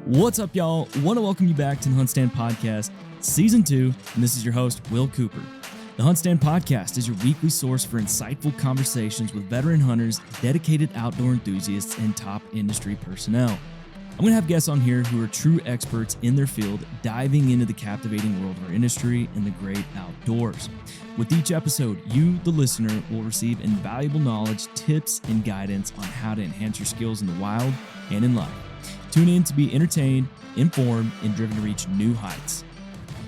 What's up, y'all? Want to welcome you back to the HuntStand Podcast, Season 2, and this is your host, Will Cooper. The HuntStand Podcast is your weekly source for insightful conversations with veteran hunters, dedicated outdoor enthusiasts, and top industry personnel. I'm going to have guests on here who are true experts in their field, diving into the captivating world of our industry and the great outdoors. With each episode, you, the listener, will receive invaluable knowledge, tips, and guidance on how to enhance your skills in the wild and in life. Tune in to be entertained, informed, and driven to reach new heights.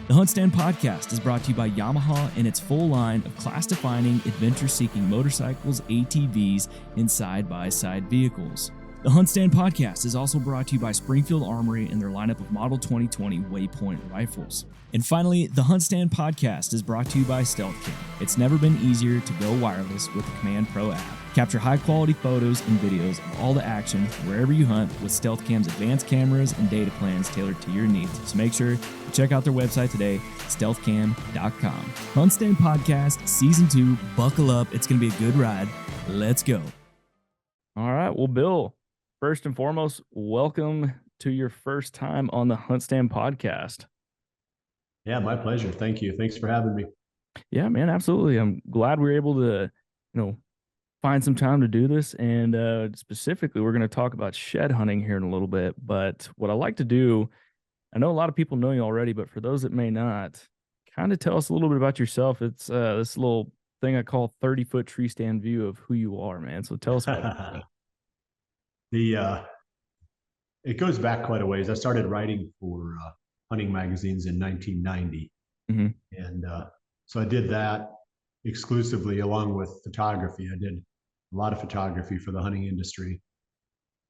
The HuntStand Podcast is brought to you by Yamaha and its full line of class-defining, adventure-seeking motorcycles, ATVs, and side-by-side vehicles. The HuntStand Podcast is also brought to you by Springfield Armory and their lineup of Model 2020 Waypoint rifles. And finally, the HuntStand Podcast is brought to you by StealthCam. It's never been easier to go wireless with the Command Pro app. Capture high-quality photos and videos of all the action wherever you hunt with StealthCam's advanced cameras and data plans tailored to your needs. So make sure to check out their website today, stealthcam.com. HuntStand Podcast, Season 2. Buckle up. It's going to be a good ride. Let's go. All right. Well, Bill, first and foremost, welcome to your first time on the HuntStand Podcast. Yeah, my pleasure. Thank you. Thanks for having me. Yeah, man, absolutely. I'm glad we were able to, find some time to do this. And specifically, we're going to talk about shed hunting here in a little bit. But what I like to do, I know a lot of people know you already, but for those that may not, kind of tell us a little bit about yourself. It's this little thing I call 30-foot tree stand view of who you are, man. So tell us about that. It goes back quite a ways. I started writing for hunting magazines in 1990. Mm-hmm. And so I did that exclusively along with photography. I did a lot of photography for the hunting industry.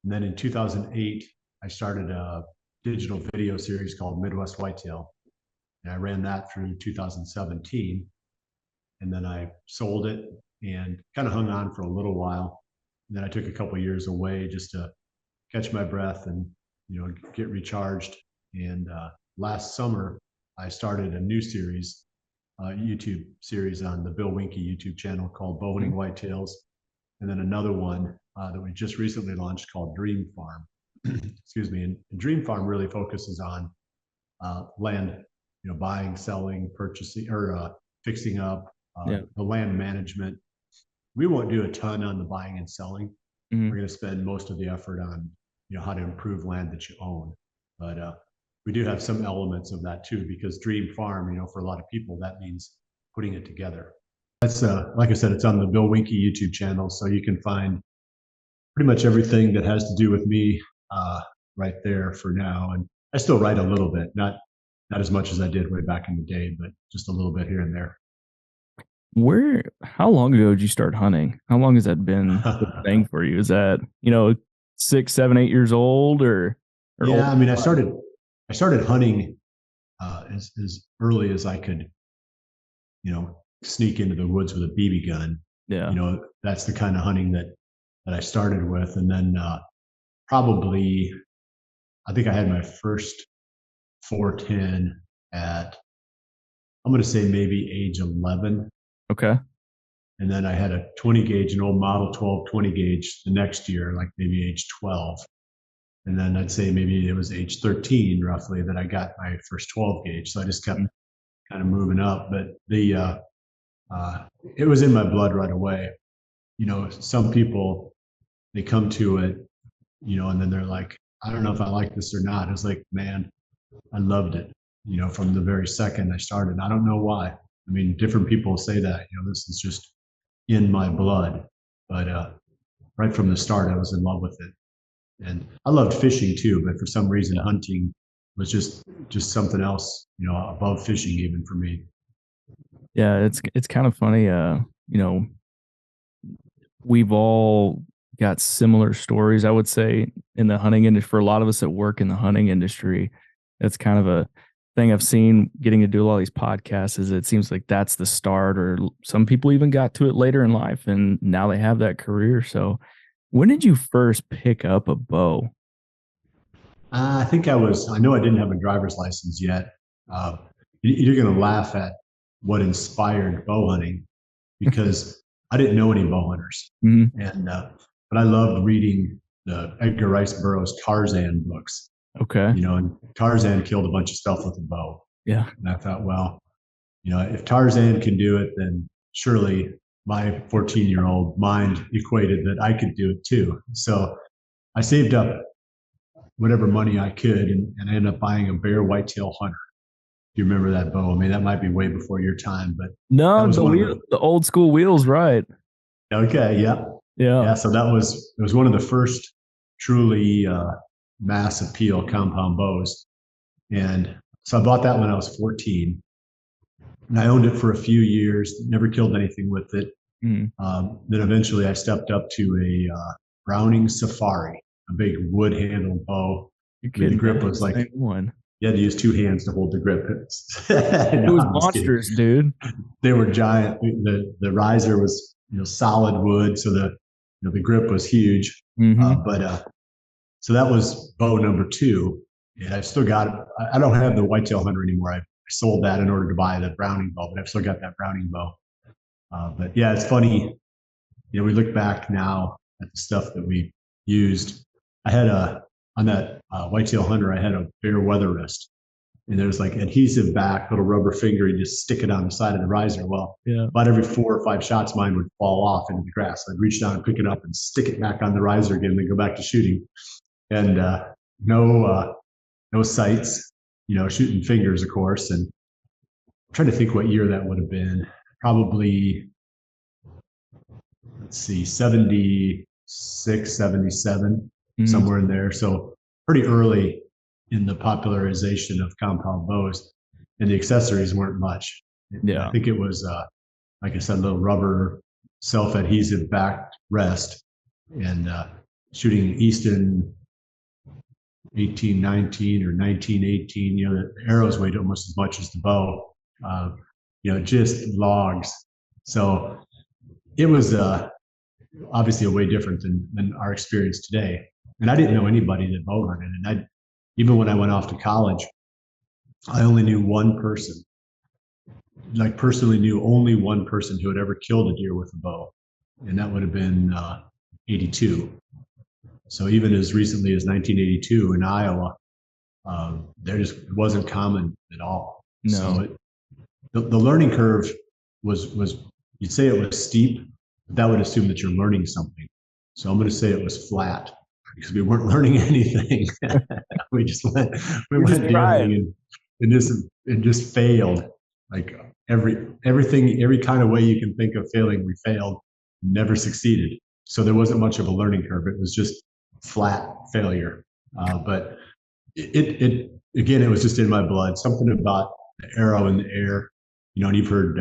And then in 2008, I started a digital video series called Midwest Whitetail. And I ran that through 2017. And then I sold it and kind of hung on for a little while. And then I took a couple of years away just to catch my breath and, get recharged. And last summer, I started a new series, YouTube series on the Bill Winke YouTube channel called Bow Hunting Whitetails. And then another one that we just recently launched called Dream Farm. Excuse me. And Dream Farm really focuses on land, buying, selling, purchasing, or fixing up, the land management. We won't do a ton on the buying and selling. Mm-hmm. We're going to spend most of the effort on, how to improve land that you own. But we do have some elements of that too, because Dream Farm, for a lot of people, that means putting it together. That's like I said, it's on the Bill Winke YouTube channel, so you can find pretty much everything that has to do with me right there for now. And I still write a little bit, not as much as I did way back in the day, but just a little bit here and there. How long ago did you start hunting? How long has that been the thing for you? Is that, 6, 7, 8 years old or yeah, older? I mean, I started hunting as early as I could, sneak into the woods with a BB gun. Yeah. That's the kind of hunting that I started with. And then probably, I think I had my first 410 at, I'm going to say maybe age 11. Okay. And then I had a 20 gauge, an old Model 12 20 gauge the next year, like maybe age 12. And then I'd say maybe it was age 13 roughly that I got my first 12 gauge. So I just kept kind of moving up, but it was in my blood right away. Some people, they come to it, and then they're like, I don't know if I like this or not. It's like, man, I loved it, from the very second I started. I don't know why. I mean, different people say that, this is just in my blood, but right from the start, I was in love with it. And I loved fishing too, but for some reason, hunting was just something else, above fishing even for me. Yeah, it's kind of funny. We've all got similar stories, I would say, in the hunting industry. For a lot of us that work in the hunting industry, that's kind of a thing I've seen getting to do a lot of these podcasts. Is it seems like that's the start, or some people even got to it later in life and now they have that career. So when did you first pick up a bow? I know I didn't have a driver's license yet. You're going to laugh at what inspired bow hunting, because I didn't know any bow hunters, and but I loved reading the Edgar Rice Burroughs Tarzan books. Okay. And Tarzan killed a bunch of stuff with a bow. Yeah. And I thought, well, if Tarzan can do it, then surely my 14-year-old mind equated that I could do it too. So I saved up whatever money I could, and I ended up buying a Bear Whitetail Hunter. Do you remember that bow? I mean, that might be way before your time, but no, the old school wheels, right? Okay, yeah. So it was one of the first truly mass appeal compound bows, and so I bought that when I was 14, and I owned it for a few years. Never killed anything with it. Then eventually, I stepped up to a Browning Safari, a big wood-handled bow. The grip was like one. You had to use two hands to hold the grip. It was monsters, dude. They were giant. The riser was solid wood, so the grip was huge. So that was bow number 2, and I've still got it. I don't have the Whitetail Hunter anymore. I sold that in order to buy the Browning bow, but I've still got that Browning bow. But yeah, it's funny. We look back now at the stuff that we used. I had on that Whitetail Hunter, I had a Bear weather wrist, and there's like adhesive back, little rubber finger. You just stick it on the side of the riser. Well, about every 4 or 5 shots, mine would fall off into the grass. I'd reach down and pick it up and stick it back on the riser again, and then go back to shooting. And no sights, shooting fingers, of course. And I'm trying to think what year that would have been. Probably, let's see, 76, 77, somewhere in there. So pretty early in the popularization of compound bows, and the accessories weren't much. I think it was, like I said, a little rubber self-adhesive back rest, and shooting Easton 1819 or 1918, the arrows weighed almost as much as the bow, just logs. So it was obviously a way different than our experience today. And I didn't know anybody that bow hunted. And even when I went off to college, I only knew one person, like personally knew only one person who had ever killed a deer with a bow. And that would have been 82. So even as recently as 1982 in Iowa, there just wasn't common at all. No. So the learning curve was, you'd say it was steep, but that would assume that you're learning something. So I'm going to say it was flat, because we weren't learning anything. we went dealing and just failed. Like every kind of way you can think of failing, we failed, never succeeded. So there wasn't much of a learning curve. It was just flat failure. But it again, it was just in my blood. Something about the arrow in the air, and you've heard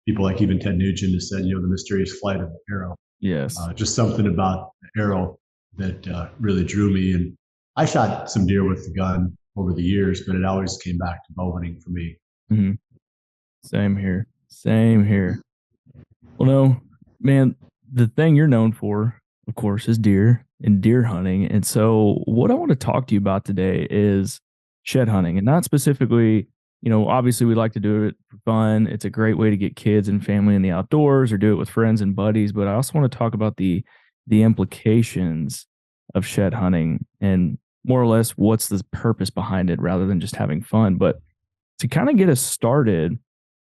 people like even Ted Nugent has said, the mysterious flight of the arrow. Yes. Just something about the arrow that really drew me. And I shot some deer with the gun over the years, but it always came back to bow hunting for me. Same here. Well, no, man, the thing you're known for, of course, is deer and deer hunting. And so what I want to talk to you about today is shed hunting, and not specifically, obviously we like to do it for fun. It's a great way to get kids and family in the outdoors or do it with friends and buddies. But I also want to talk about the implications of shed hunting and more or less what's the purpose behind it rather than just having fun. But to kind of get us started,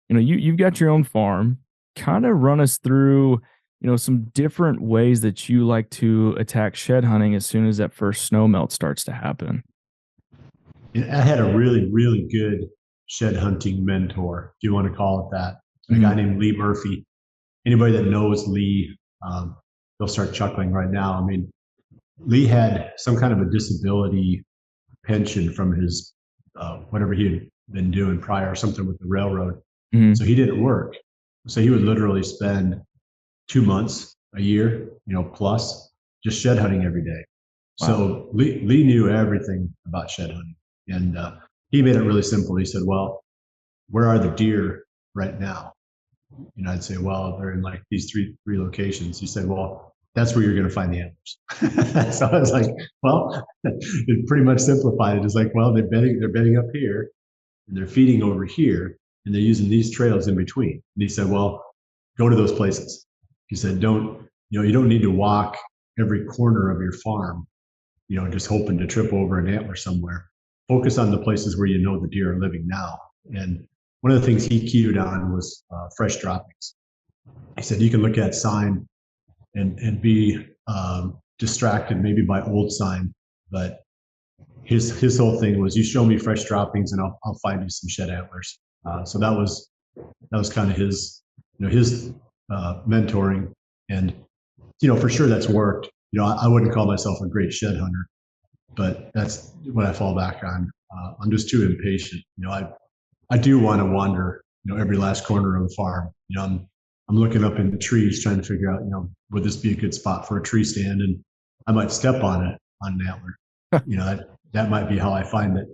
you've got your own farm. Kind of run us through, some different ways that you like to attack shed hunting as soon as that first snow melt starts to happen. I had a really, really good shed hunting mentor, if you want to call it that. A guy named Lee Murphy. Anybody that knows Lee, they'll start chuckling right now. I mean, Lee had some kind of a disability pension from his whatever he had been doing prior, something with the railroad. So he didn't work. So he would literally spend 2 months a year, plus just shed hunting every day. Wow. So Lee knew everything about shed hunting, and he made it really simple. He said, "Well, where are the deer right now?" I'd say, "Well, they're in like these three locations." He said, "Well, that's where you're going to find the antlers." So I was like, "Well," it pretty much simplified it. It's like, "Well, they're bedding up here, and they're feeding over here, and they're using these trails in between." And he said, "Well, go to those places." He said, you don't need to walk every corner of your farm, just hoping to trip over an antler somewhere. Focus on the places where you know the deer are living now. And one of the things he keyed on was fresh droppings. He said you can look at sign and be distracted maybe by old sign, but his whole thing was, you show me fresh droppings and I'll find you some shed antlers. So that was kind of his mentoring, and for sure that's worked. I wouldn't call myself a great shed hunter, but that's what I fall back on. I'm just too impatient. I do want to wander, every last corner of the farm. I'm looking up in the trees trying to figure out, would this be a good spot for a tree stand? And I might step on it on an antler. That might be how I find it.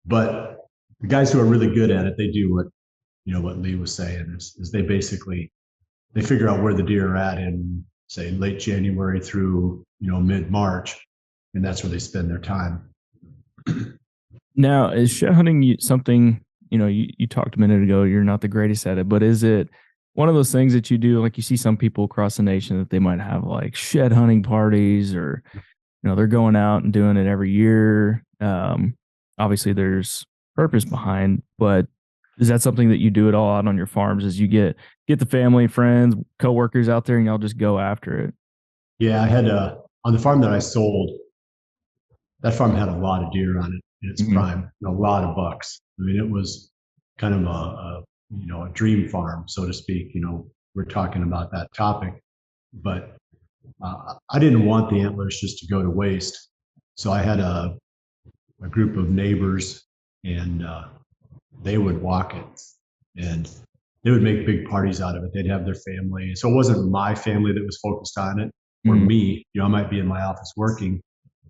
But the guys who are really good at it, they do what Lee was saying is they figure out where the deer are at in, say, late January through mid-March, and that's where they spend their time. Now, is shed hunting something, you talked a minute ago, you're not the greatest at it, but is it one of those things that you do, like you see some people across the nation that they might have like shed hunting parties, or, they're going out and doing it every year. Obviously there's purpose behind, but is that something that you do at all out on your farms, as you get the family, friends, coworkers out there and y'all just go after it? Yeah, I had on the farm that I sold, that farm had a lot of deer on it in its prime, a lot of bucks. I mean, it was kind of a dream farm, so to speak. We're talking about that topic, but I didn't want the antlers just to go to waste. So I had a group of neighbors, and they would walk it, and they would make big parties out of it. They'd have their family. So it wasn't my family that was focused on it, or me. I might be in my office working,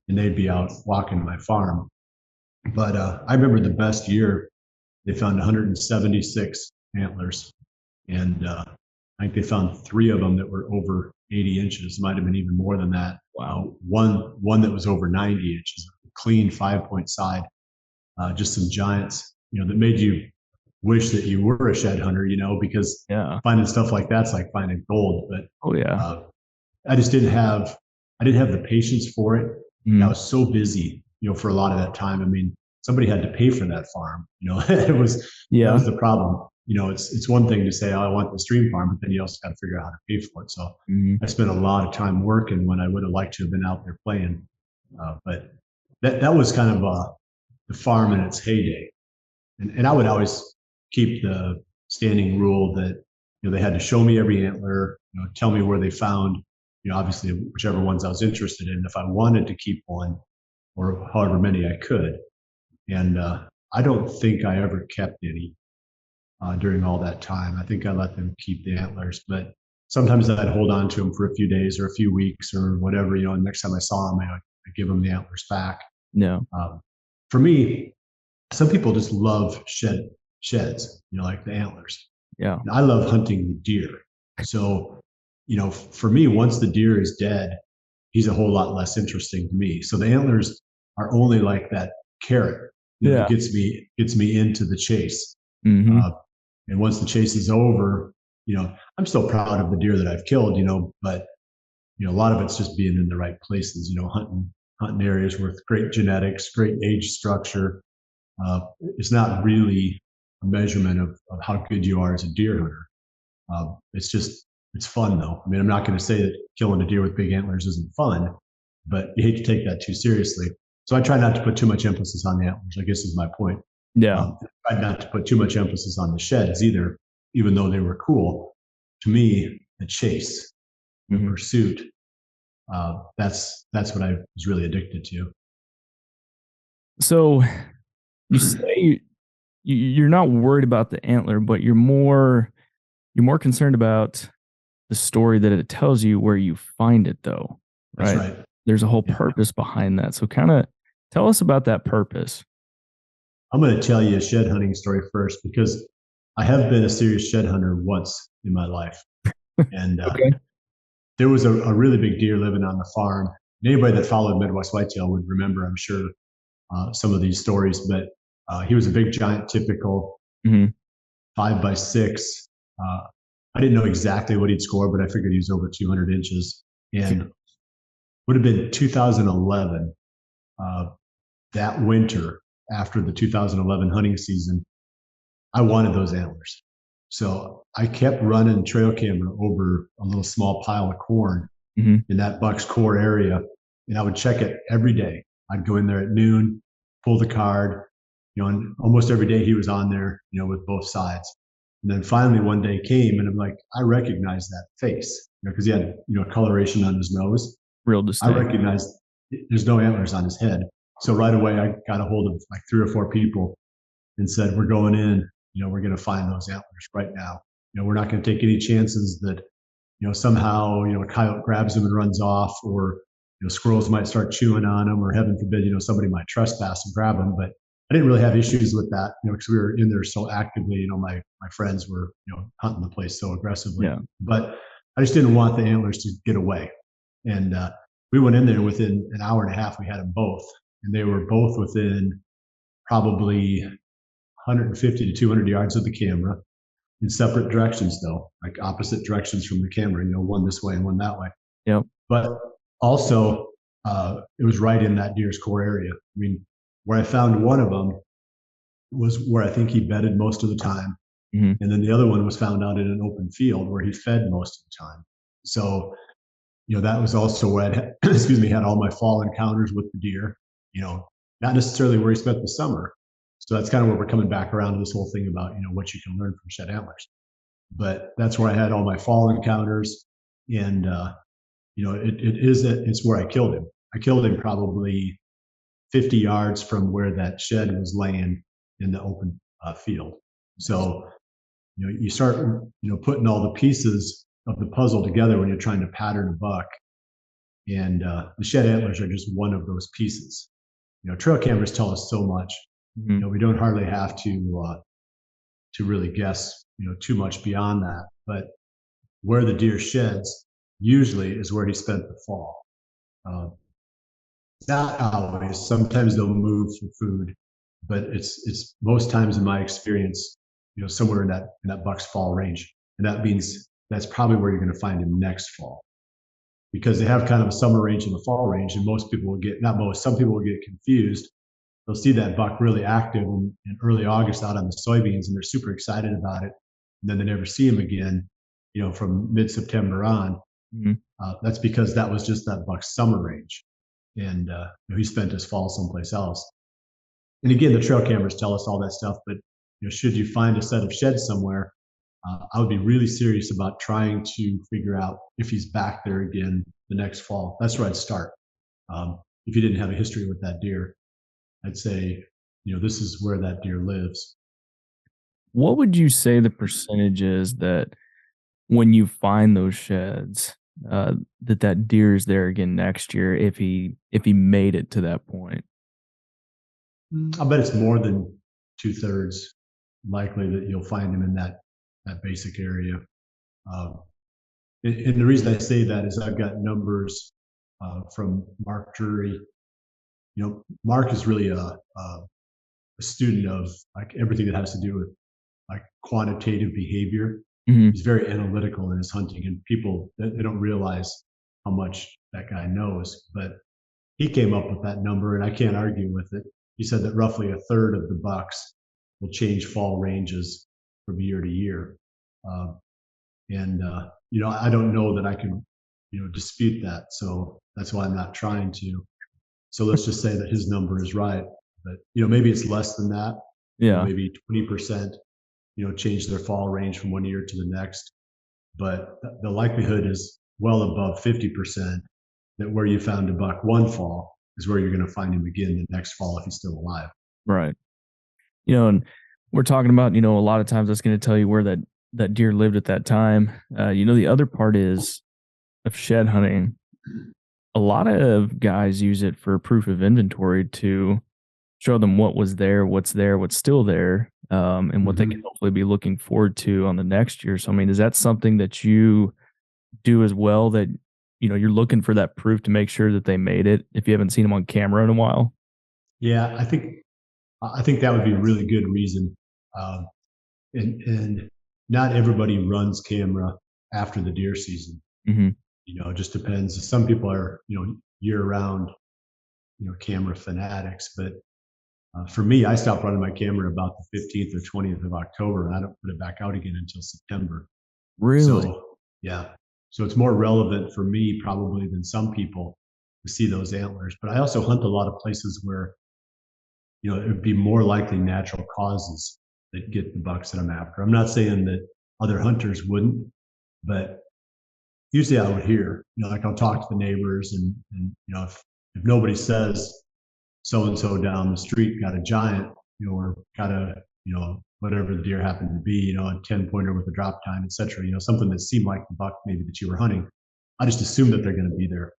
and they'd be out walking my farm. But I remember the best year, they found 176 antlers, and I think they found 3 of them that were over 80 inches. Might have been even more than that. Wow. One that was over 90 inches, a clean 5-point side. Just some giants, that made you wish that you were a shed hunter, because finding stuff like that's like finding gold. But I just didn't have the patience for it. I was so busy, for a lot of that time. I mean, somebody had to pay for that farm. That was the problem. It's one thing to say, oh, I want the stream farm, but then you also got to figure out how to pay for it. So I spent a lot of time working when I would have liked to have been out there playing. But that was kind of the farm in its heyday. And I would always keep the standing rule that, they had to show me every antler, tell me where they found, obviously whichever ones I was interested in, if I wanted to keep one, or however many I could. And I don't think I ever kept any during all that time. I think I let them keep the antlers, but sometimes I'd hold on to them for a few days or a few weeks or whatever, and next time I saw them, I'd give them the antlers back. No. For me, some people just love sheds, like the antlers. Yeah. And I love hunting the deer. So, for me, once the deer is dead, he's a whole lot less interesting to me. So the antlers are only like that carrot that gets me into the chase. And once the chase is over, I'm still proud of the deer that I've killed, but a lot of it's just being in the right places, hunting areas with great genetics, great age structure. It's not really a measurement of how good you are as a deer hunter. It's fun though. I mean, I'm not going to say that killing a deer with big antlers isn't fun, but you hate to take that too seriously. So I try not to put too much emphasis on the antlers, I guess is my point. Tried not to put too much emphasis on the sheds either, even though they were cool. To me, the chase, the pursuit, that's what I was really addicted to. So you say you're not worried about the antler, but you're more concerned about the story that it tells you where you find it, though. Right? That's right. There's a whole purpose behind that. So kind of tell us about that purpose. I'm going to tell you a shed hunting story first, because I have been a serious shed hunter once in my life. And there was a really big deer living on the farm. Anybody that followed Midwest Whitetail would remember, I'm sure, some of these stories. But he was a big, giant, typical 5x6. I didn't know exactly what he'd score, but I figured he was over 200 inches. And would have been 2011, uh, that winter after the 2011 hunting season. I wanted those antlers. So I kept running trail camera over a little small pile of corn Mm-hmm. in that Buck's core area. And I would check it every day. I'd go in there at noon, pull the card, and almost every day he was on there, with both sides. And then finally one day came and I'm like, I recognize that face, because he had, coloration on his nose. Real I distinct. recognized there's no antlers on his head. So right away I got a hold of like 3 or 4 people and said, we're going in, we're going to find those antlers right now. We're not going to take any chances that, somehow, a coyote grabs them and runs off, or, squirrels might start chewing on them, or heaven forbid, somebody might trespass and grab them. But I didn't really have issues with that, because we were in there so actively. My friends were, hunting the place so aggressively. Yeah. But I just didn't want the antlers to get away. And we went in there within an hour and a half. We had them both, and they were both within probably 150 to 200 yards of the camera, in separate directions, though, like opposite directions from the camera, one this way and one that way. Yep. But also, it was right in that deer's core area. I mean, where I found one of them was where I think he bedded most of the time. Mm-hmm. And then the other one was found out in an open field where he fed most of the time. So, that was also where I had all my fall encounters with the deer, not necessarily where he spent the summer. So that's kind of where we're coming back around to this whole thing about, what you can learn from shed antlers. But that's where I had all my fall encounters. And, it's where I killed him. I killed him probably 50 yards from where that shed was laying in the open field. So, you start, putting all the pieces of the puzzle together when you're trying to pattern a buck. And the shed antlers are just one of those pieces. Trail cameras tell us so much. Mm-hmm. We don't hardly have to really guess, too much beyond that. But where the deer sheds usually is where he spent the fall. Not always. Sometimes they'll move for food, but it's most times in my experience, somewhere in that buck's fall range, and that means that's probably where you're going to find him next fall, because they have kind of a summer range and a fall range, and most people will get, not most, some people will get confused. They'll see that buck really active in early August out on the soybeans, and they're super excited about it. And then they never see him again, from mid-September on. Mm-hmm. That's because that was just that buck's summer range. And he spent his fall someplace else. And again, the trail cameras tell us all that stuff, but should you find a set of sheds somewhere, I would be really serious about trying to figure out if he's back there again the next fall. That's where I'd start. If you didn't have a history with that deer, I'd say, this is where that deer lives. What would you say the percentage is that when you find those sheds, that deer is there again next year if he made it to that point? I bet it's more than 2/3 likely that you'll find him in that basic area. And the reason I say that is I've got numbers from Mark Drury. Mark is really a student of like everything that has to do with like quantitative behavior. Mm-hmm. He's very analytical in his hunting, and people, they don't realize how much that guy knows. But he came up with that number, and I can't argue with it. He said that roughly 1/3 of the bucks will change fall ranges from year to year. I don't know that I can, dispute that. So that's why I'm not trying to. So let's just say that his number is right. But, maybe it's less than that. Yeah. Maybe 20%, change their fall range from one year to the next. But the likelihood is well above 50% that where you found a buck one fall is where you're going to find him again the next fall if he's still alive. Right. And we're talking about, a lot of times that's going to tell you where that deer lived at that time. The other part is of shed hunting. A lot of guys use it for proof of inventory to show them what was there, what's still there, and what they can hopefully be looking forward to on the next year. So, I mean, is that something that you do as well, that, you're looking for that proof to make sure that they made it if you haven't seen them on camera in a while? Yeah, I think that would be a really good reason. And not everybody runs camera after the deer season. Mm-hmm. It just depends. Some people are, year round, camera fanatics, but for me, I stopped running my camera about the 15th or 20th of October, and I don't put it back out again until September. Really? So, yeah. So it's more relevant for me probably than some people to see those antlers. But I also hunt a lot of places where, it would be more likely natural causes that get the bucks that I'm after. I'm not saying that other hunters wouldn't, but usually I would hear, like I'll talk to the neighbors and if nobody says so and so down the street got a giant, or got a, whatever the deer happened to be, a 10-pointer with a drop time, etc. Something that seemed like the buck maybe that you were hunting. I just assume that they're going to be there,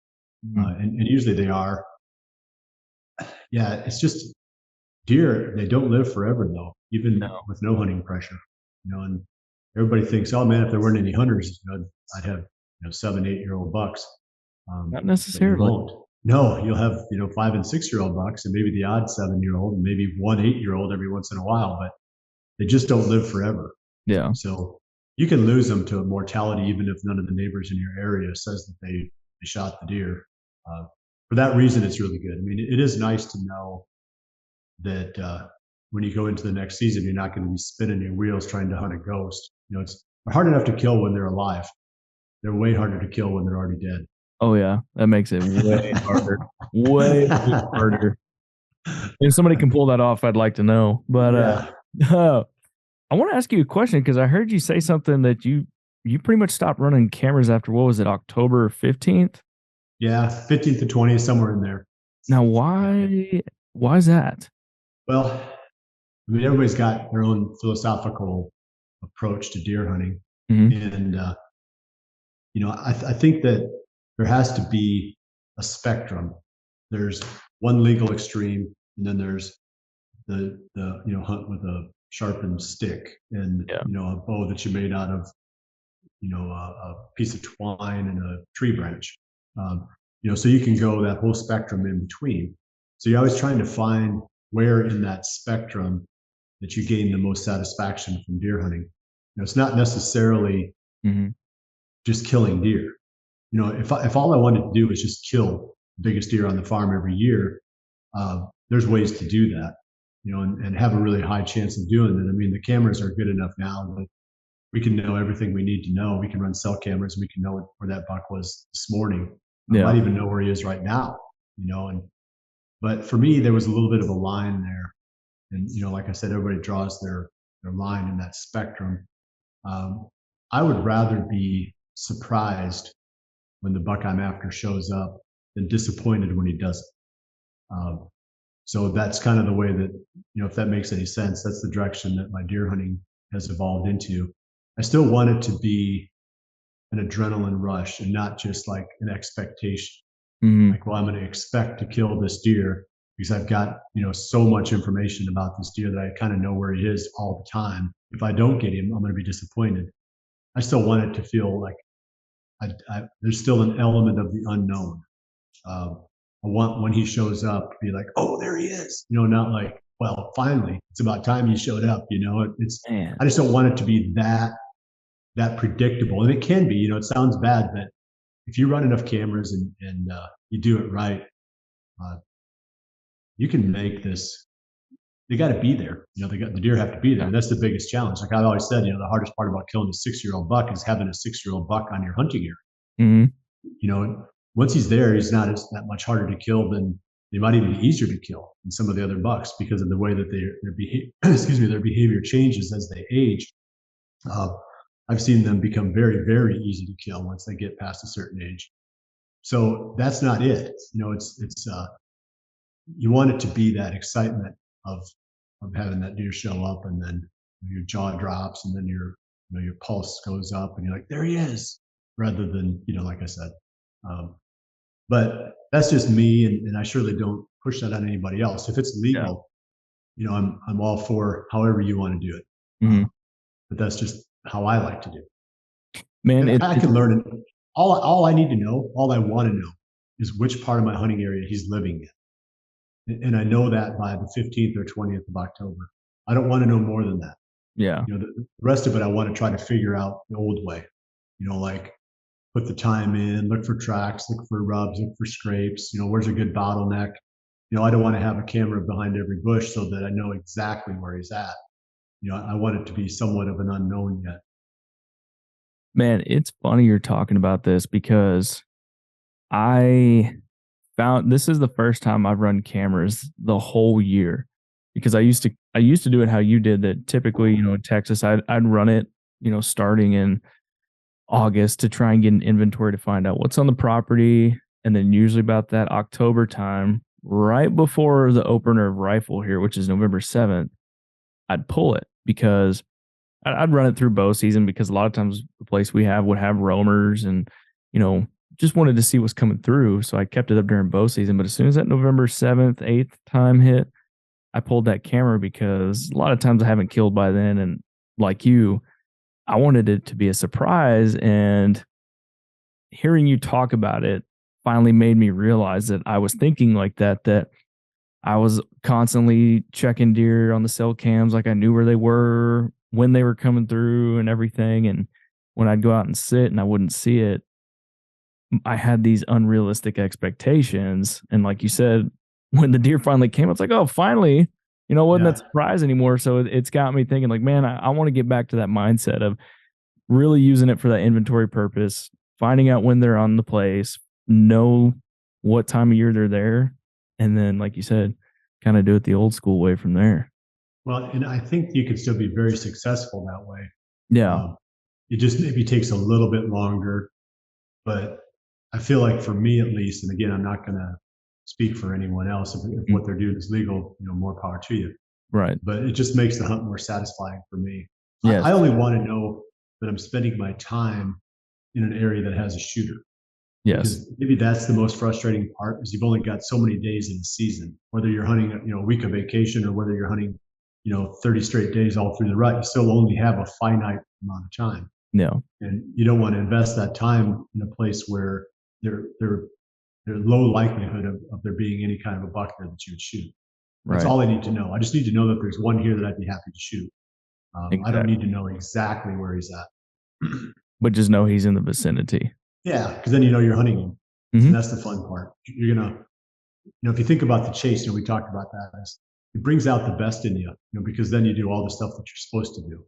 and usually they are. Yeah, it's just deer. They don't live forever though, even with no hunting pressure. And everybody thinks, oh man, if there weren't any hunters, I'd have 7, 8-year-old bucks. Not But you necessarily. won't. No, you'll have 5 and 6-year-old bucks, and maybe the odd 7-year-old, and maybe one 8-year-old every once in a while, but they just don't live forever. Yeah. So you can lose them to mortality even if none of the neighbors in your area says that they shot the deer. For that reason, it's really good. I mean, it is nice to know that when you go into the next season, you're not going to be spinning your wheels trying to hunt a ghost. It's hard enough to kill when they're alive. They're way harder to kill when they're already dead. Oh yeah, that makes it way harder, way harder. If somebody can pull that off, I'd like to know. But I want to ask you a question because I heard you say something that you pretty much stopped running cameras after, what was it, October 15th? Yeah, 15th to 20th, somewhere in there. Now, why is that? Well, I mean, everybody's got their own philosophical approach to deer hunting, and I think that there has to be a spectrum. There's one legal extreme, and then there's the hunt with a sharpened stick and a bow that you made out of a piece of twine and a tree branch. So you can go that whole spectrum in between. So you're always trying to find where in that spectrum that you gain the most satisfaction from deer hunting. It's not necessarily just killing deer. If all I wanted to do was just kill the biggest deer on the farm every year, there's ways to do that, and have a really high chance of doing it. I mean, the cameras are good enough now that we can know everything we need to know. We can run cell cameras. We can know where that buck was this morning. I might even know where he is right now, but for me, there was a little bit of a line there. And, like I said, everybody draws their line in that spectrum. I would rather be surprised when the buck I'm after shows up than disappointed when he doesn't. So that's kind of the way that, if that makes any sense, that's the direction that my deer hunting has evolved into. I still want it to be an adrenaline rush and not just like an expectation. Like, well, I'm going to expect to kill this deer because I've got, so much information about this deer that I kind of know where he is all the time. If I don't get him, I'm going to be disappointed. I still want it to feel like there's still an element of the unknown. I want when he shows up to be like, oh, there he is. Not like, well, finally, it's about time he showed up. I just don't want it to be that predictable. And it can be, it sounds bad, but if you run enough cameras and you do it right, you can make this. They got to be there. The deer have to be there. And that's the biggest challenge. Like I've always said, the hardest part about killing a 6-year-old buck is having a 6-year-old buck on your hunting area. Once he's there, he's not that much harder to kill than they might even be easier to kill than some of the other bucks because of the way that their behavior changes as they age. I've seen them become very, very easy to kill once they get past a certain age. So that's not it. It's you want it to be that excitement of having that deer show up, and then your jaw drops, and then your pulse goes up, and you're like, there he is, rather than like I said. But that's just me, and I surely don't push that on anybody else. If it's legal, I'm all for however you want to do it. But that's just how I like to do it. Man, I can learn it. All I need to know, all I want to know, is which part of my hunting area he's living in. And I know that by the 15th or 20th of October. I don't want to know more than that. Yeah. The rest of it, I want to try to figure out the old way, like put the time in, look for tracks, look for rubs, look for scrapes, where's a good bottleneck. I don't want to have a camera behind every bush so that I know exactly where he's at. I want it to be somewhat of an unknown yet. Man, it's funny you're talking about this because I found this is the first time I've run cameras the whole year because I used to do it how you did that typically, in Texas, I'd run it, starting in August to try and get an inventory to find out what's on the property. And then usually about that October time, right before the opener of rifle here, which is November 7th, I'd pull it because I'd run it through bow season because a lot of times the place we have would have roamers and, just wanted to see what's coming through. So I kept it up during bow season. But as soon as that November 7th, 8th time hit, I pulled that camera because a lot of times I haven't killed by then. And like you, I wanted it to be a surprise. And hearing you talk about it finally made me realize that I was thinking like that I was constantly checking deer on the cell cams. Like I knew where they were, when they were coming through and everything. And when I'd go out and sit and I wouldn't see it, I had these unrealistic expectations. And like you said, when the deer finally came, it's like, oh, finally, wasn't Yeah. that surprise anymore. So it's got me thinking like, man, I want to get back to that mindset of really using it for that inventory purpose, finding out when they're on the place, know what time of year they're there. And then, like you said, kind of do it the old school way from there. Well, and I think you could still be very successful that way. Yeah. Um, it just maybe takes a little bit longer, but I feel like for me at least, and again, I'm not going to speak for anyone else. If what they're doing is legal, more power to you. Right. But it just makes the hunt more satisfying for me. Yes. I only want to know that I'm spending my time in an area that has a shooter. Yes. Because maybe that's the most frustrating part is you've only got so many days in the season, whether you're hunting, a week of vacation or whether you're hunting, 30 straight days all through the rut, you still only have a finite amount of time. No. And you don't want to invest that time in a place where there's low likelihood of there being any kind of a buck there that you would shoot. That's Right. all I need to know. I just need to know that there's one here that I'd be happy to shoot. I don't Exactly. need to know exactly where he's at. But just know he's in the vicinity. Yeah, because then you're hunting him. Mhm. And that's the fun part. You're gonna, if you think about the chase, we talked about that. It brings out the best in you, because then you do all the stuff that you're supposed to do.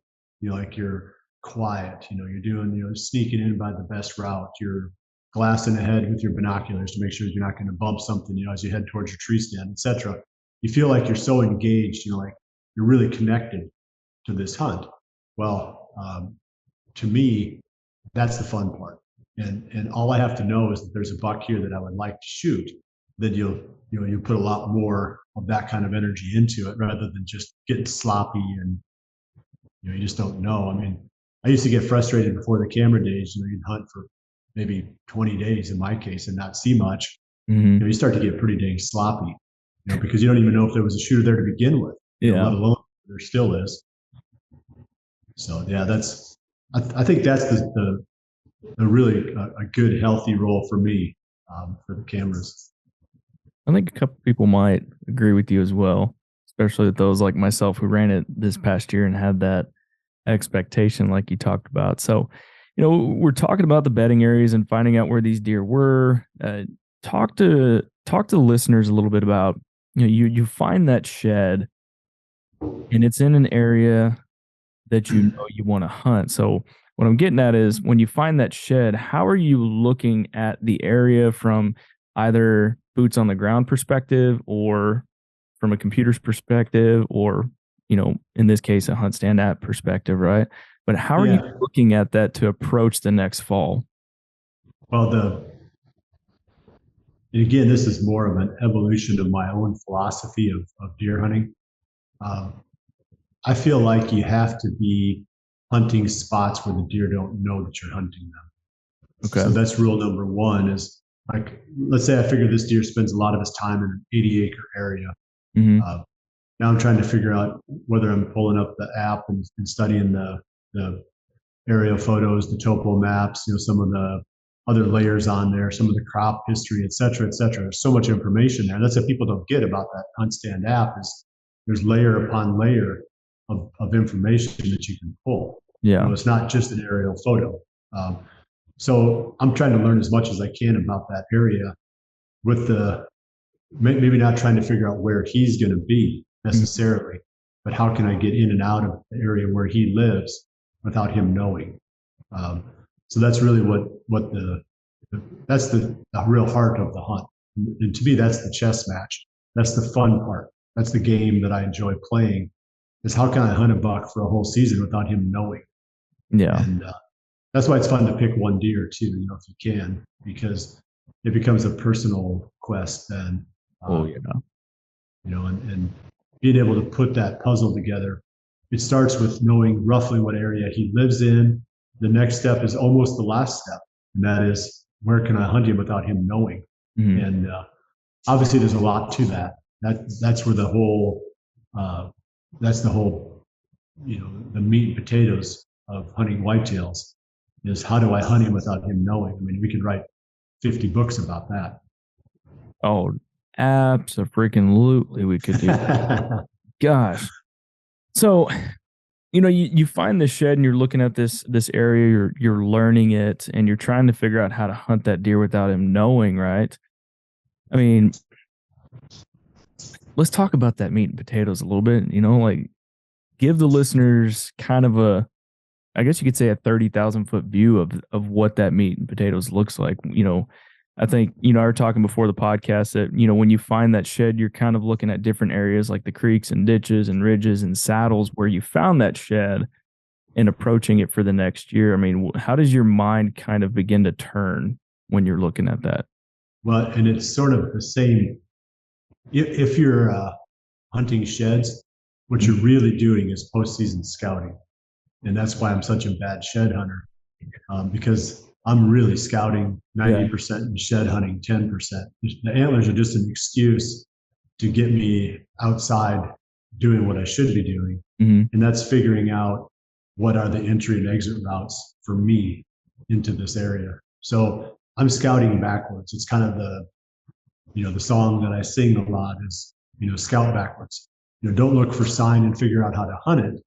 Like you're quiet. You're doing, sneaking in by the best route. You're glassing ahead with your binoculars to make sure you're not going to bump something, as you head towards your tree stand, etc. You feel like you're so engaged, like you're really connected to this hunt. Well, to me, that's the fun part. And all I have to know is that there's a buck here that I would like to shoot. Then you put a lot more of that kind of energy into it rather than just getting sloppy and you just don't know. I mean, I used to get frustrated before the camera days. You'd hunt for maybe 20 days in my case and not see much. Mm-hmm. You start to get pretty dang sloppy, because you don't even know if there was a shooter there to begin with. Yeah. Let alone there still is. So yeah, I think that's the really a good healthy role for me for the cameras. I think a couple people might agree with you as well, especially with those like myself who ran it this past year and had that expectation like you talked about. So, we're talking about the bedding areas and finding out where these deer were. Talk to the listeners a little bit about, you find that shed and it's in an area that you want to hunt. So what I'm getting at is when you find that shed, how are you looking at the area from either boots on the ground perspective or from a computer's perspective or, in this case, a HuntStand app perspective, right? But how are you looking at that to approach the next fall? Well, again, this is more of an evolution of my own philosophy of deer hunting. I feel like you have to be hunting spots where the deer don't know that you're hunting them. Okay. So that's rule number one is like, let's say I figure this deer spends a lot of his time in an 80-acre area. Mm-hmm. Now I'm trying to figure out whether I'm pulling up the app and studying the aerial photos, the topo maps, some of the other layers on there, some of the crop history, et cetera, et cetera. There's so much information there. That's what people don't get about that HuntStand app is there's layer upon layer of information that you can pull. Yeah. It's not just an aerial photo. So I'm trying to learn as much as I can about that area, with the maybe not trying to figure out where he's going to be necessarily, but how can I get in and out of the area where he lives without him knowing. So that's really what that's the real heart of the hunt. And to me, that's the chess match. That's the fun part. That's the game that I enjoy playing, is how can I hunt a buck for a whole season without him knowing? Yeah. And that's why it's fun to pick one deer too, if you can, because it becomes a personal quest then. And being able to put that puzzle together, it starts with knowing roughly what area he lives in. The next step is almost the last step, and that is, where can I hunt him without him knowing? And obviously there's a lot to that. That's where the whole the meat and potatoes of hunting whitetails is, how do I hunt him without him knowing? I mean, we could write 50 books about that. Oh, absolutely, we could do that. Gosh. So, you find the shed and you're looking at this area, you're learning it, and you're trying to figure out how to hunt that deer without him knowing, right? I mean, let's talk about that meat and potatoes a little bit. Like, give the listeners kind of I guess you could say a 30,000-foot view of what that meat and potatoes looks like. I think, I were talking before the podcast that, when you find that shed, you're kind of looking at different areas like the creeks and ditches and ridges and saddles where you found that shed, and approaching it for the next year. I mean, how does your mind kind of begin to turn when you're looking at that? Well, and it's sort of the same. If you're hunting sheds, what you're really doing is postseason scouting. And that's why I'm such a bad shed hunter, because I'm really scouting 90% and shed hunting 10%. The antlers are just an excuse to get me outside doing what I should be doing. And that's figuring out what are the entry and exit routes for me into this area. So I'm scouting backwards. It's kind of the song that I sing a lot is, scout backwards. Don't look for sign and figure out how to hunt it.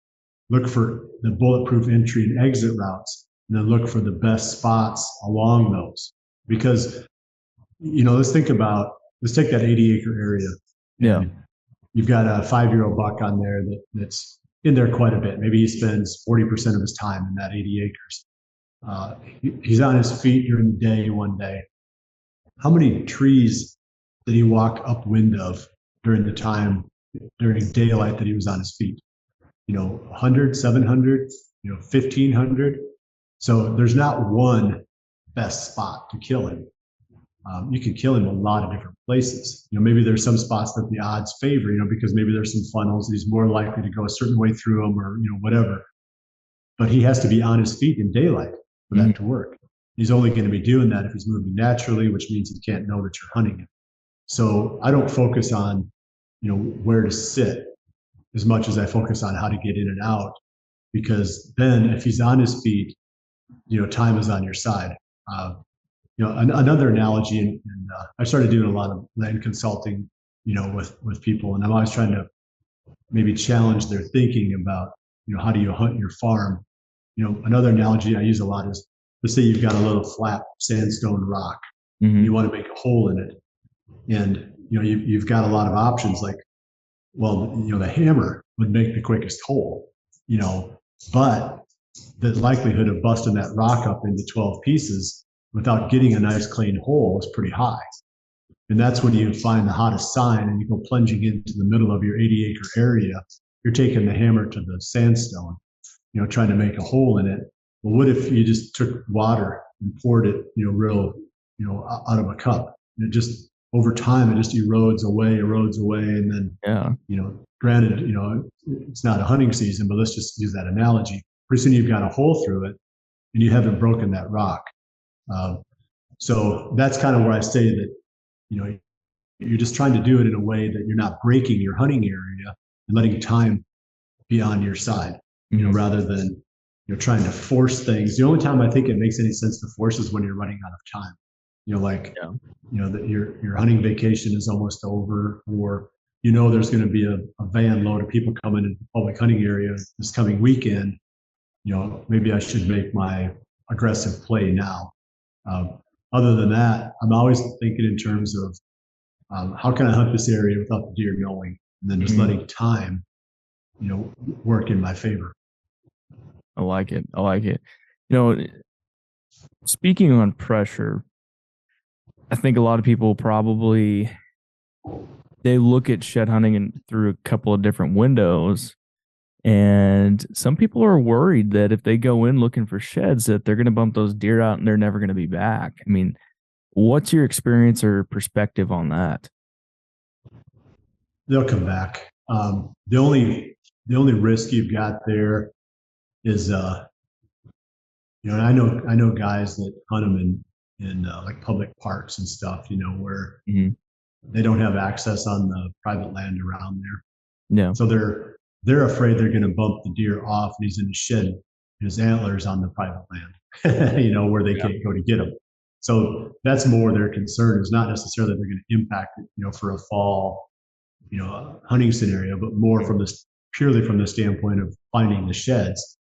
Look for the bulletproof entry and exit routes, and then look for the best spots along those. Because, let's take that 80-acre area. Yeah. You've got a 5-year-old buck on there that's in there quite a bit. Maybe he spends 40% of his time in that 80 acres. He's on his feet during the day one day. How many trees did he walk upwind of during daylight that he was on his feet? 100, 700, 1,500. So there's not one best spot to kill him. You can kill him a lot of different places. Maybe there's some spots that the odds favor, because maybe there's some funnels. He's more likely to go a certain way through them, or, whatever. But he has to be on his feet in daylight for that to work. He's only going to be doing that if he's moving naturally, which means he can't know that you're hunting him. So I don't focus on, where to sit as much as I focus on how to get in and out, because then if he's on his feet, time is on your side. Another analogy, and I started doing a lot of land consulting, with people, and I'm always trying to maybe challenge their thinking about, how do you hunt your farm? Another analogy I use a lot is, let's say you've got a little flat sandstone rock. You want to make a hole in it, and you've got a lot of options. Like, well, the hammer would make the quickest hole, but the likelihood of busting that rock up into 12 pieces without getting a nice clean hole is pretty high. And that's when you find the hottest sign and you go plunging into the middle of your 80-acre area. You're taking the hammer to the sandstone, trying to make a hole in it. Well, what if you just took water and poured it, real, out of a cup? And it just, over time, it just erodes away. And then, granted, it's not a hunting season, but let's just use that analogy. Pretty soon you've got a hole through it and you haven't broken that rock. So that's kind of where I say that, you're just trying to do it in a way that you're not breaking your hunting area and letting time be on your side, rather than trying to force things. The only time I think it makes any sense to force is when you're running out of time. That your hunting vacation is almost over, or there's going to be a van load of people coming into the public hunting area this coming weekend, maybe I should make my aggressive play now. Other than that, I'm always thinking in terms of how can I hunt this area without the deer knowing, and then just letting time, work in my favor. I like it. I like it. Speaking on pressure, I think a lot of people probably they look at shed hunting through a couple of different windows. And some people are worried that if they go in looking for sheds, that they're going to bump those deer out and they're never going to be back. I mean, what's your experience or perspective on that? They'll come back. The only risk you've got there is, I know guys that hunt them in like public parks and stuff, where they don't have access on the private land around there. Yeah. So they're afraid they're going to bump the deer off, and he's in a shed, his antlers on the private land, where they can't go to get them. So that's more their concern, is not necessarily they're going to impact it, for a fall, hunting scenario, but more purely from the standpoint of finding the sheds.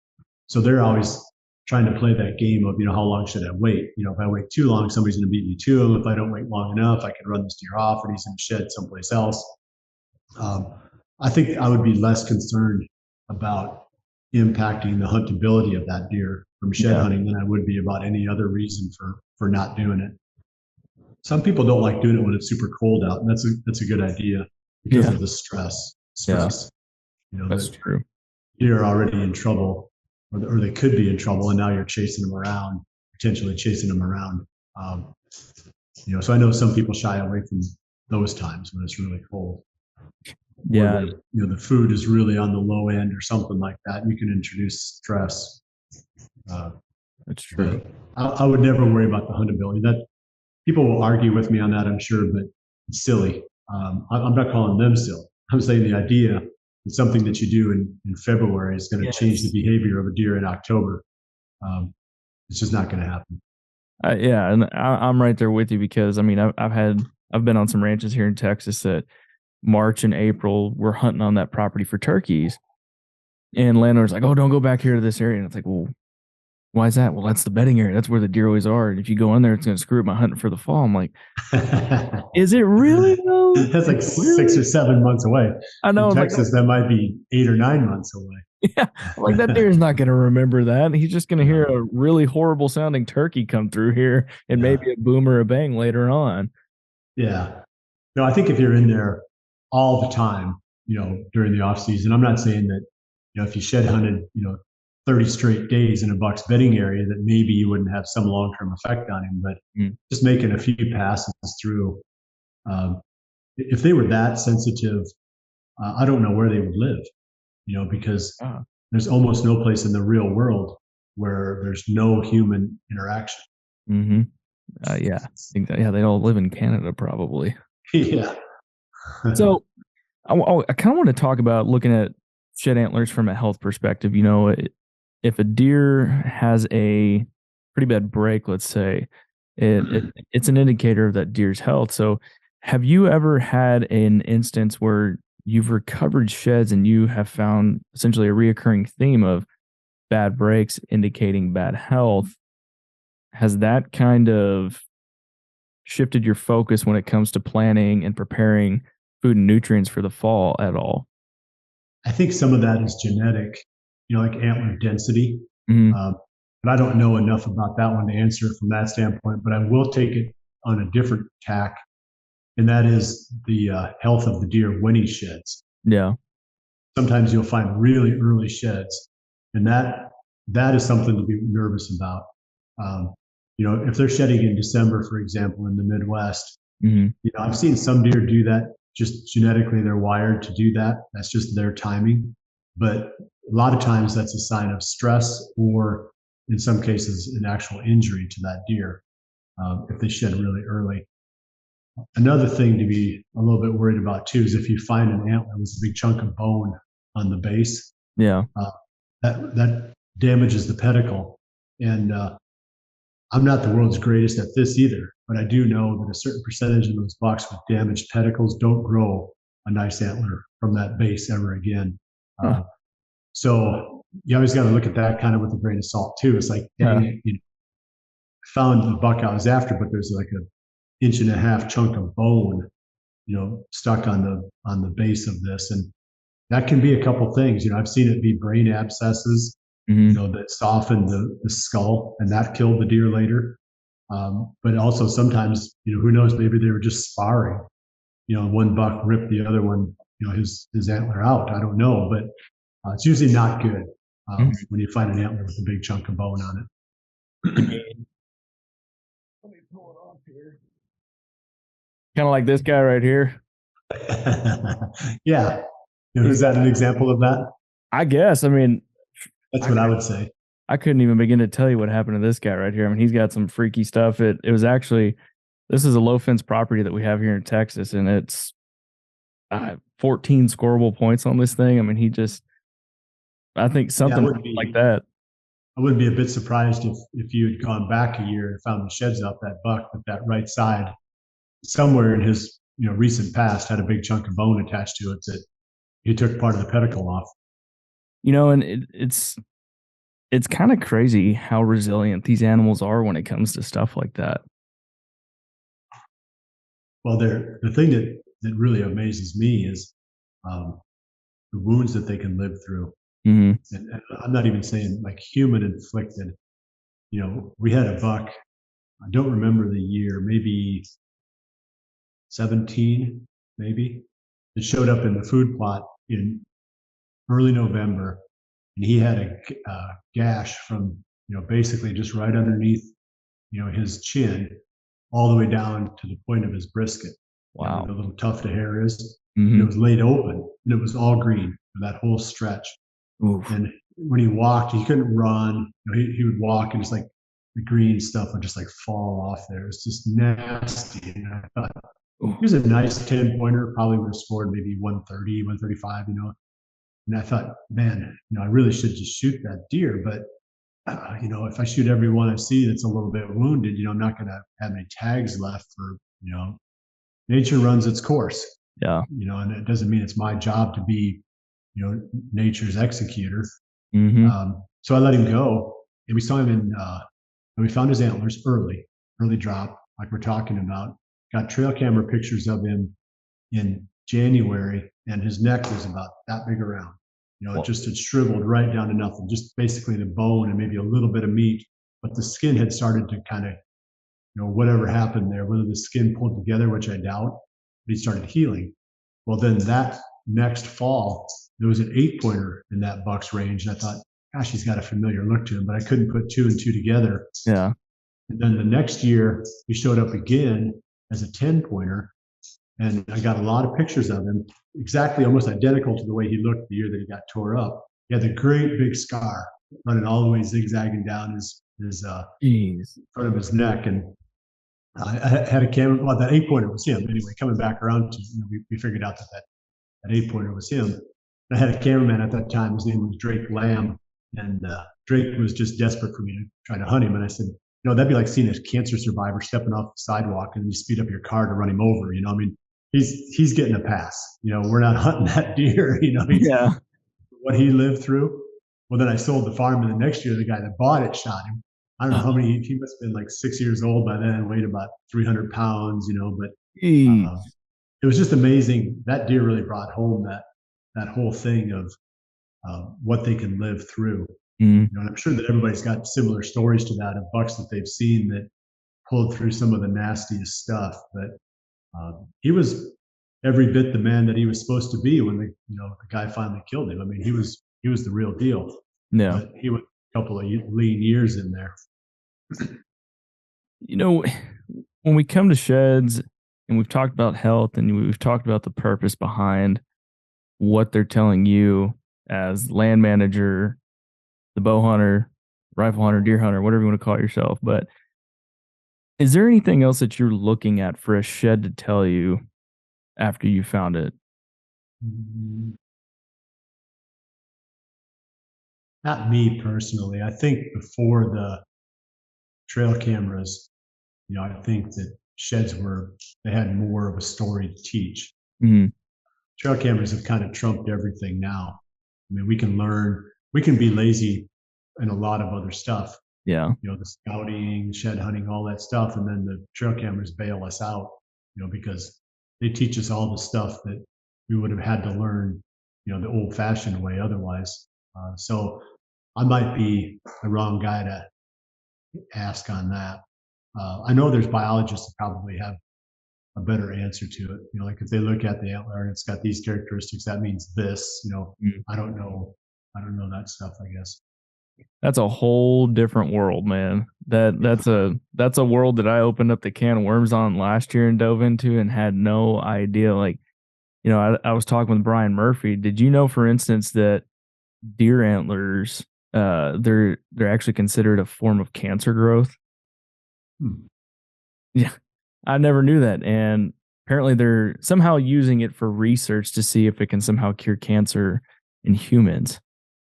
So they're always trying to play that game of, how long should I wait? If I wait too long, somebody's going to beat me to him. If I don't wait long enough, I can run this deer off and he's in the shed someplace else. I think I would be less concerned about impacting the huntability of that deer from shed hunting than I would be about any other reason for not doing it. Some people don't like doing it when it's super cold out, and that's a good idea because of the stress. That's true. Deer are already in trouble, or they could be in trouble, and now you're potentially chasing them around. So I know some people shy away from those times when it's really cold. Yeah. The food is really on the low end or something like that. You can introduce stress. That's true. I would never worry about the huntability. That people will argue with me on that, I'm sure, but it's silly. I'm not calling them silly. I'm saying the idea that something that you do in February is going to change the behavior of a deer in October. It's just not going to happen. And I'm right there with you, because I mean, I've been on some ranches here in Texas that March and April we're hunting on that property for turkeys, and landlord's like, "Oh, don't go back here to this area." And it's like, "Well, why is that?" "Well, that's the bedding area. That's where the deer always are. And if you go in there, it's going to screw up my hunting for the fall." I'm like, "Is it really though?" That's like 6 or 7 months away. I know. In Texas, that might be 8 or 9 months away. Yeah, like that deer's not going to remember that. He's just going to hear a really horrible sounding turkey come through here, and maybe a boom or a bang later on. Yeah. No, I think if you're in there all the time, during the off season, I'm not saying that, if you shed hunted, 30 straight days in a buck's bedding area, that maybe you wouldn't have some long-term effect on him, but just making a few passes through, if they were that sensitive, I don't know where they would live, because there's almost no place in the real world where there's no human interaction. They all live in Canada probably. Yeah. So I kind of want to talk about looking at shed antlers from a health perspective. If a deer has a pretty bad break, let's say, it's an indicator of that deer's health. So have you ever had an instance where you've recovered sheds and you have found essentially a reoccurring theme of bad breaks indicating bad health? Has that kind of shifted your focus when it comes to planning and preparing food and nutrients for the fall at all? I think some of that is genetic, like antler density. But I don't know enough about that one to answer from that standpoint, but I will take it on a different tack, and that is the health of the deer when he sheds. Yeah. Sometimes you'll find really early sheds, and that is something to be nervous about. If they're shedding in December, for example, in the Midwest, I've seen some deer do that. Just genetically, they're wired to do that. That's just their timing. But a lot of times that's a sign of stress, or in some cases, an actual injury to that deer if they shed really early. Another thing to be a little bit worried about too is if you find an antler with a big chunk of bone on the base. Yeah. That damages the pedicle. And I'm not the world's greatest at this either, but I do know that a certain percentage of those bucks with damaged pedicles don't grow a nice antler from that base ever again. Huh. So you always got to look at that kind of with a grain of salt too. It's like, dang it, found the buck I was after, but there's like an inch and a half chunk of bone, stuck on the base of this, and that can be a couple things. I've seen it be brain abscesses, Mm-hmm. that softened the skull, and that killed the deer later. But also sometimes, who knows, maybe they were just sparring. One buck ripped the other one, his antler out. I don't know, but it's usually not good when you find an antler with a big chunk of bone on it. Let me pull it off here. Kind of like this guy right here. Yeah. Is that an example of that? I guess. I mean, that's what I would say. I couldn't even begin to tell you what happened to this guy right here. I mean, he's got some freaky stuff. It was actually, this is a low fence property that we have here in Texas, and it's 14 scoreable points on this thing. I mean, I think something like that. I wouldn't be a bit surprised if you had gone back a year and found the sheds off that buck, but that right side, somewhere in his recent past, had a big chunk of bone attached to it that he took part of the pedicle off. And it's kind of crazy how resilient these animals are when it comes to stuff like that. Well, the thing that really amazes me is the wounds that they can live through. Mm-hmm. And I'm not even saying like human inflicted. We had a buck, I don't remember the year, maybe 17, maybe. It showed up in the food plot in early November, and he had a gash from, basically just right underneath, his chin, all the way down to the point of his brisket. Wow. Where the little tuft of hair is. Mm-hmm. It was laid open, and it was all green for that whole stretch. Oof. And when he walked, he couldn't run. He would walk, and just like the green stuff would just like fall off there. It's just nasty. And I thought, he was a nice 10-pointer, probably would have scored maybe 130, 135, And I thought, man, I really should just shoot that deer. But, if I shoot every one I see that's a little bit wounded, I'm not going to have any tags left for, nature runs its course. Yeah. And it doesn't mean it's my job to be, nature's executor. Mm-hmm. So I let him go, and we saw him and we found his antlers early drop, like we're talking about. Got trail camera pictures of him in January, and his neck was about that big around. It just had shriveled right down to nothing, just basically the bone and maybe a little bit of meat, but the skin had started to kind of, whatever happened there, whether the skin pulled together, which I doubt, but he started healing. Well, then that next fall, there was an 8-pointer in that buck's range, and I thought, gosh, he's got a familiar look to him, but I couldn't put 2 and 2 together. Yeah. And then the next year, he showed up again as a 10-pointer, and I got a lot of pictures of him, exactly almost identical to the way he looked the year that he got tore up. He had the great big scar running all the way zigzagging down his front of his neck. And I had a camera. Well, that 8-pointer was him. Anyway, coming back around to, we figured out that 8-pointer was him. And I had a cameraman at that time. His name was Drake Lamb, and Drake was just desperate for me to try to hunt him. And I said, that'd be like seeing a cancer survivor stepping off the sidewalk and you speed up your car to run him over. I mean, he's getting a pass. We're not hunting that deer. Yeah. What he lived through. Well, then I sold the farm, and the next year the guy that bought it shot him. I don't know how many. He must have been like 6 years old by then, weighed about 300 pounds. But it was just amazing. That deer really brought home that whole thing of what they can live through. And I'm sure that everybody's got similar stories to that of bucks that they've seen that pulled through some of the nastiest stuff. But he was every bit the man that he was supposed to be when the guy finally killed him. I mean, he was the real deal. Yeah. But he went a couple of lean years in there. When we come to sheds and we've talked about health and we've talked about the purpose behind what they're telling you as land manager, the bow hunter, rifle hunter, deer hunter, whatever you want to call yourself. But is there anything else that you're looking at for a shed to tell you after you found it? Not me personally. I think before the trail cameras, I think that sheds they had more of a story to teach. trail cameras have kind of trumped everything now. I mean, we can be lazy in a lot of other stuff, Yeah. the scouting, shed hunting, all that stuff. And then the trail cameras bail us out, because they teach us all the stuff that we would have had to learn, the old fashioned way otherwise. So I might be the wrong guy to ask on that. I know there's biologists that probably have a better answer to it. Like if they look at the antler and it's got these characteristics, that means this. Mm. I don't know. I don't know that stuff, I guess. That's a whole different world, man. That's a world that I opened up the can of worms on last year and dove into and had no idea. Like, I was talking with Brian Murphy. Did you know, for instance, that deer antlers, they're actually considered a form of cancer growth? Hmm. Yeah, I never knew that, and apparently they're somehow using it for research to see if it can somehow cure cancer in humans.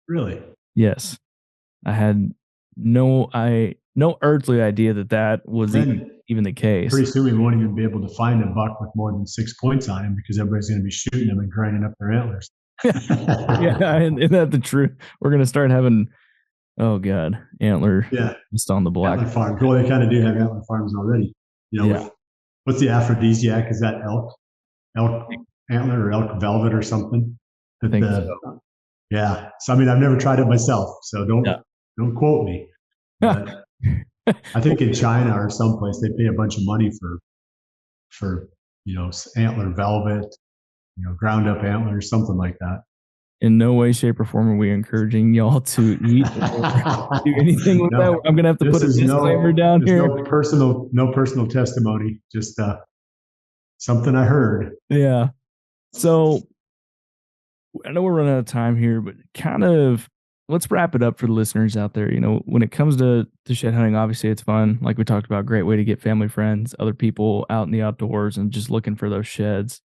Really? Yes, I had no earthly idea that was Then even the case. pretty soon we won't even be able to find a buck with more than 6 points on him because everybody's going to be shooting them and grinding up their antlers. Yeah, and isn't that the truth? We're gonna start having, oh god, antler Yeah, just on the black. antler farms. Well, they kind of do have antler farms already. Yeah, With what's the aphrodisiac? Is that elk antler or elk velvet or something? I That think the so. Yeah. So I mean, I've never tried it myself, so Yeah. don't quote me. But I think in China or someplace they pay a bunch of money for antler velvet, ground up antlers, something like that. In no way, shape, or form are we encouraging y'all to eat or do anything with that. No, I'm gonna have to this put a is disclaimer down there's here. no personal testimony, just something I heard. Yeah. So I know we're running out of time here, but kind of let's wrap it up for the listeners out there. When it comes to shed hunting, obviously it's fun. Like we talked about, great way to get family, friends, other people out in the outdoors and just looking for those sheds.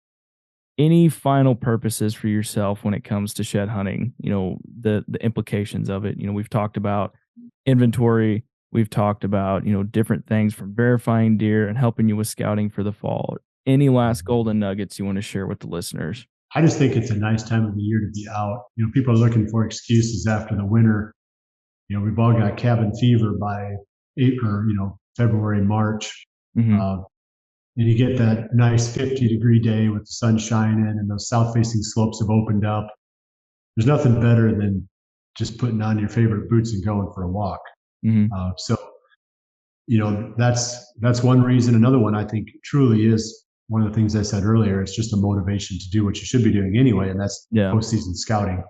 Any final purposes for yourself when it comes to shed hunting? The implications of it. We've talked about inventory. We've talked about, different things from verifying deer and helping you with scouting for the fall. Any last golden nuggets you want to share with the listeners? I just think it's a nice time of the year to be out. People are looking for excuses after the winter. We've all got cabin fever by April, February, March. Mm-hmm. And you get that nice 50-degree day with the sun shining and those south-facing slopes have opened up. There's nothing better than just putting on your favorite boots and going for a walk. Mm-hmm. So, that's one reason. Another one, I think, truly is one of the things I said earlier. It's just a motivation to do what you should be doing anyway, and that's postseason scouting.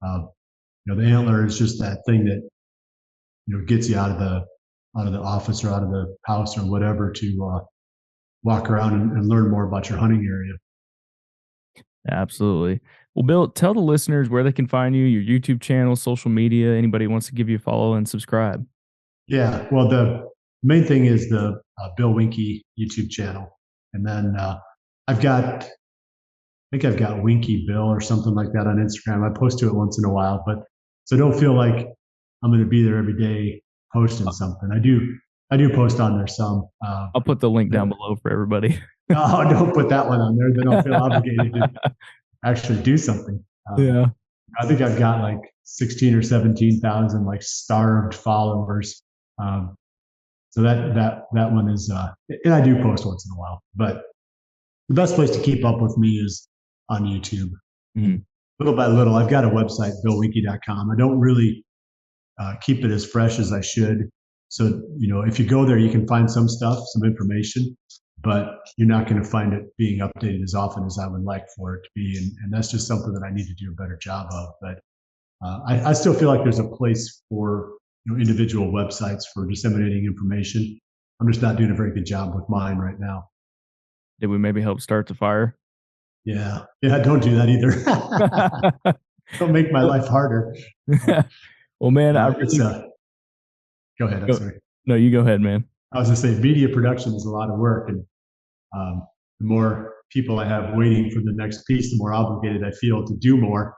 The antler is just that thing that gets you out of the office or out of the house or whatever to walk around and learn more about your hunting area. Absolutely. Well, Bill, tell the listeners where they can find you, your YouTube channel, social media, anybody wants to give you a follow and subscribe. Yeah, well, the main thing is the Bill Winke YouTube channel. And then I think I've got Winke Bill or something like that on Instagram. I post to it once in a while, but so don't feel like I'm going to be there every day posting something. I do post on there some. I'll put the link down below for everybody. No, don't put that one on there. Then I'll feel obligated to actually do something. Yeah. I think I've got like 16 or 17,000 like starved followers. So that one is, and I do post once in a while, but the best place to keep up with me is on YouTube. Mm-hmm. Little by little, I've got a website, billwinke.com. I don't really keep it as fresh as I should. So, if you go there, you can find some stuff, some information, but you're not going to find it being updated as often as I would like for it to be. And that's just something that I need to do a better job of. But I still feel like there's a place for individual websites for disseminating information. I'm just not doing a very good job with mine right now. Did we maybe help start the fire? Yeah, don't do that either. Don't make my life harder. Well, man, go ahead. I'm sorry. No, you go ahead, man. I was going to say, media production is a lot of work, and the more people I have waiting for the next piece, the more obligated I feel to do more.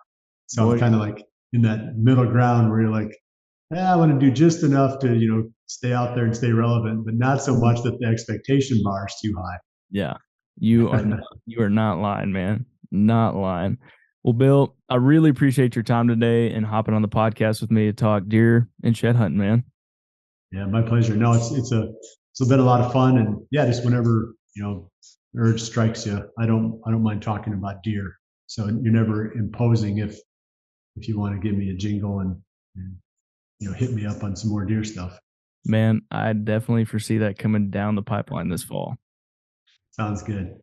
So I'm kind of like in that middle ground where you're like, I want to do just enough to stay out there and stay relevant, but not so much that the expectation bar is too high. Yeah, you are not lying, man. Not lying. Well, Bill, I really appreciate your time today and hopping on the podcast with me to talk deer and shed hunting, man. Yeah, my pleasure. No, it's been a lot of fun, and yeah, just whenever urge strikes you, I don't mind talking about deer. So you're never imposing if you want to give me a jingle and hit me up on some more deer stuff. Man, I definitely foresee that coming down the pipeline this fall. Sounds good.